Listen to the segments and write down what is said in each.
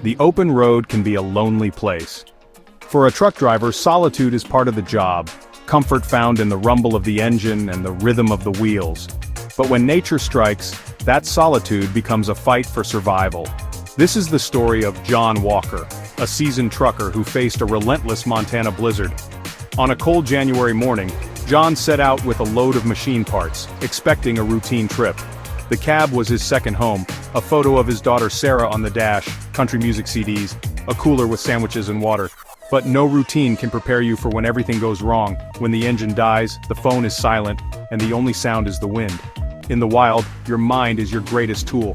The open road can be a lonely place. For a truck driver, solitude is part of the job, comfort found in the rumble of the engine and the rhythm of the wheels. But when nature strikes, that solitude becomes a fight for survival. This is the story of John Walker, a seasoned trucker who faced a relentless Montana blizzard. On a cold January morning, John set out with a load of machine parts, expecting a routine trip. The cab was his second home, a photo of his daughter Sarah on the dash, country music CDs, a cooler with sandwiches and water. But no routine can prepare you for when everything goes wrong, when the engine dies, the phone is silent, and the only sound is the wind. In the wild, your mind is your greatest tool.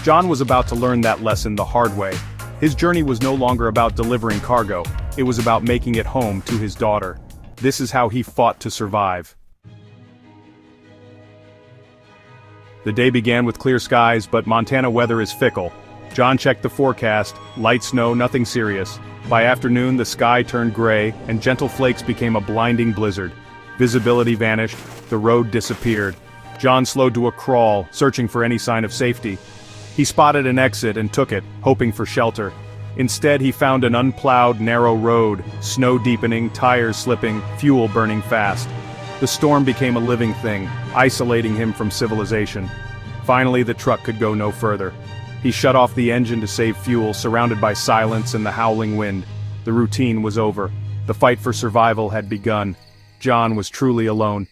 John was about to learn that lesson the hard way. His journey was no longer about delivering cargo, it was about making it home to his daughter. This is how he fought to survive. The day began with clear skies, but Montana weather is fickle. John checked the forecast, light snow, nothing serious. By afternoon, the sky turned gray, and gentle flakes became a blinding blizzard. Visibility vanished, the road disappeared. John slowed to a crawl, searching for any sign of safety. He spotted an exit and took it, hoping for shelter. Instead, he found an unplowed, narrow road, snow deepening, tires slipping, fuel burning fast. The storm became a living thing, isolating him from civilization. Finally, the truck could go no further. He shut off the engine to save fuel, surrounded by silence and the howling wind. The routine was over. The fight for survival had begun. John was truly alone.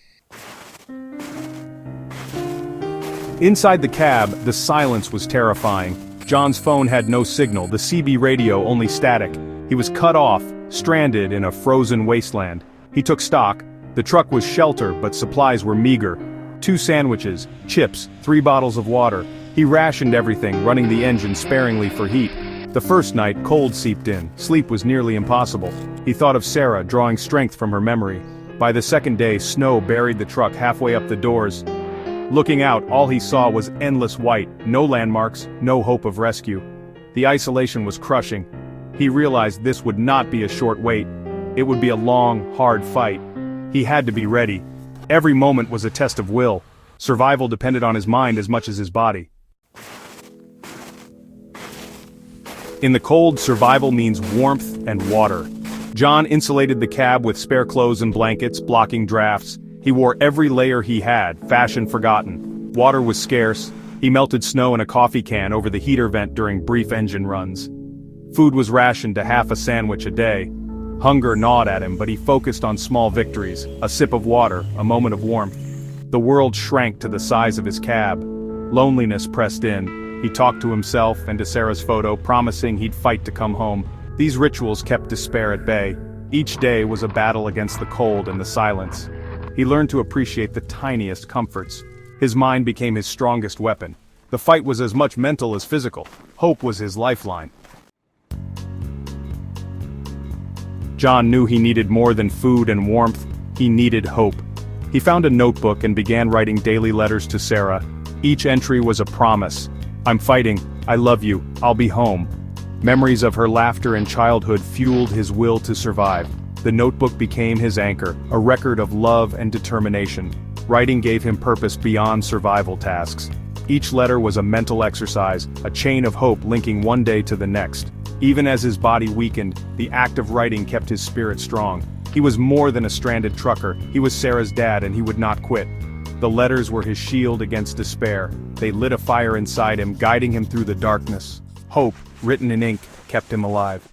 Inside the cab, the silence was terrifying. John's phone had no signal, the CB radio only static. He was cut off, stranded in a frozen wasteland. He took stock. The truck was shelter, but supplies were meager. 2 sandwiches, chips, 3 bottles of water. He rationed everything, running the engine sparingly for heat. The first night, cold seeped in. Sleep was nearly impossible. He thought of Sarah, drawing strength from her memory. By the second day, snow buried the truck halfway up the doors. Looking out, all he saw was endless white, no landmarks, no hope of rescue. The isolation was crushing. He realized this would not be a short wait. It would be a long, hard fight. He had to be ready. Every moment was a test of will. Survival depended on his mind as much as his body. In the cold, survival means warmth and water. John insulated the cab with spare clothes and blankets, blocking drafts. He wore every layer he had, fashion forgotten. Water was scarce. He melted snow in a coffee can over the heater vent during brief engine runs. Food was rationed to half a sandwich a day. Hunger gnawed at him, but he focused on small victories, a sip of water, a moment of warmth. The world shrank to the size of his cab. Loneliness pressed in. He talked to himself and to Sarah's photo, promising he'd fight to come home. These rituals kept despair at bay. Each day was a battle against the cold and the silence. He learned to appreciate the tiniest comforts. His mind became his strongest weapon. The fight was as much mental as physical. Hope was his lifeline. John knew he needed more than food and warmth. He needed hope. He found a notebook and began writing daily letters to Sarah. Each entry was a promise. "I'm fighting, I love you, I'll be home." Memories of her laughter and childhood fueled his will to survive. The notebook became his anchor, a record of love and determination. Writing gave him purpose beyond survival tasks. Each letter was a mental exercise, a chain of hope linking one day to the next. Even as his body weakened, the act of writing kept his spirit strong. He was more than a stranded trucker, he was Sarah's dad and he would not quit. The letters were his shield against despair. They lit a fire inside him, guiding him through the darkness. Hope, written in ink, kept him alive.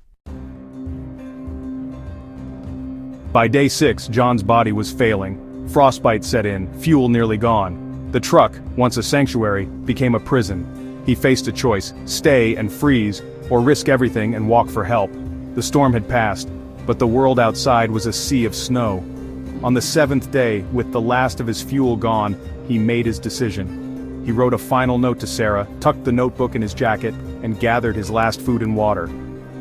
By day 6, John's body was failing. Frostbite set in, fuel nearly gone. The truck, once a sanctuary, became a prison. He faced a choice: stay and freeze, or risk everything and walk for help. The storm had passed, but the world outside was a sea of snow. On the 7th day, with the last of his fuel gone, he made his decision. He wrote a final note to Sarah, tucked the notebook in his jacket, and gathered his last food and water.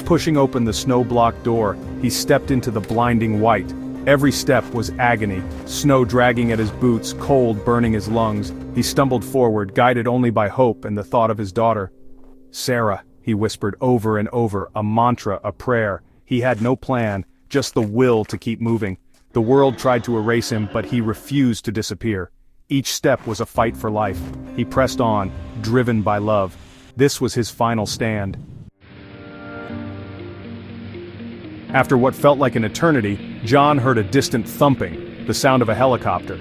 Pushing open the snow-blocked door, he stepped into the blinding white. Every step was agony, snow dragging at his boots, cold burning his lungs. He stumbled forward, guided only by hope and the thought of his daughter. "Sarah," he whispered over and over, a mantra, a prayer. He had no plan, just the will to keep moving. The world tried to erase him, but he refused to disappear. Each step was a fight for life. He pressed on, driven by love. This was his final stand. After what felt like an eternity, John heard a distant thumping, the sound of a helicopter.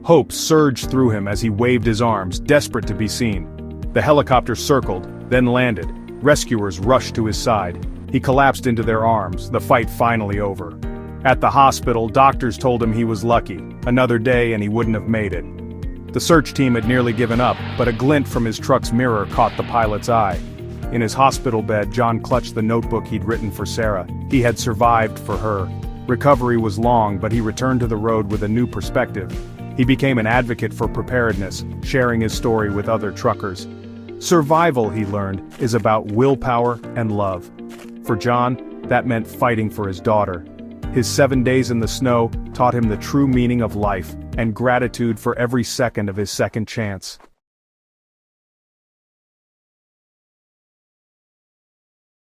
Hope surged through him as he waved his arms, desperate to be seen. The helicopter circled, then landed. Rescuers rushed to his side. He collapsed into their arms, the fight finally over. At the hospital, doctors told him he was lucky. Another day and he wouldn't have made it. The search team had nearly given up, but a glint from his truck's mirror caught the pilot's eye. In his hospital bed, John clutched the notebook he'd written for Sarah. He had survived for her. Recovery was long, but he returned to the road with a new perspective. He became an advocate for preparedness, sharing his story with other truckers. Survival, he learned, is about willpower and love. For John, that meant fighting for his daughter. His 7 days in the snow taught him the true meaning of life and gratitude for every second of his second chance.